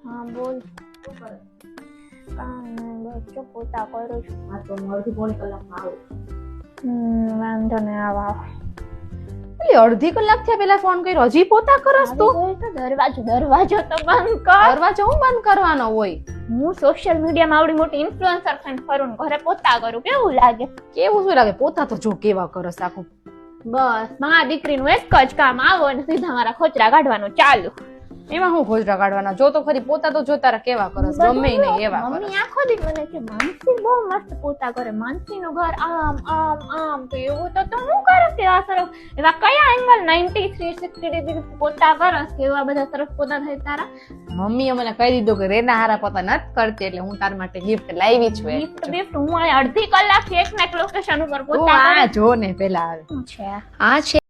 હા બોલ. કાંઈ બસ જો પોતા કરું છું. હા તો હું અડધી પોણી કલાકમાં આવું. વાંધો નહીં આવા. એટલે અડધી કલાક થયા પેલા ફોન કર્યો, હજી પોતા કરસ તું? દરવાજો તો બંધ કર. દરવાજો હું બંધ કરવાનો હોય? હું સોશિયલ મીડિયામાં આવડી મોટી ઇન્ફ્લુએન્સર થઈને ફરું ને ઘરે પોતા કરું, કેવું લાગે? કેવું શું લાગે? પોતા તો જો કેવા કરસ આખું. બસ મારા દીકરીનું એક જ કામ, આવો અને સીધા મારા ખોચરા કાઢવાનું ચાલુ. એમાં હું ખોજરા કાઢવાના? જો તો ખરી પોતા તો જો તારા કેવા કરસ, ગમે નહીં એવા કરસ. મમ્મી આખો દી મને કે માનસી બહુ મસ્ત પોતા કરે, માનસીનું ઘર આમ આમ આમ. તો એવું તો હું કરે કે આ સરસ એવા કયા એંગલ 90 360 ડિગ્રી પોતા કરસ કે એવા બધા સરસ પોતા થાય તારા? મમ્મીએ મને કહી દીધું કે રેના હારા પોતા નથી કરતી, એટલે હું તાર માટે ગિફ્ટ લાવી છું. ગિફ્ટ હું અડધી કલાકથી એક ને એક લોકેશન ઉપર તું પોતા આ જો ને પેલા આવે. કરું છે. આ છે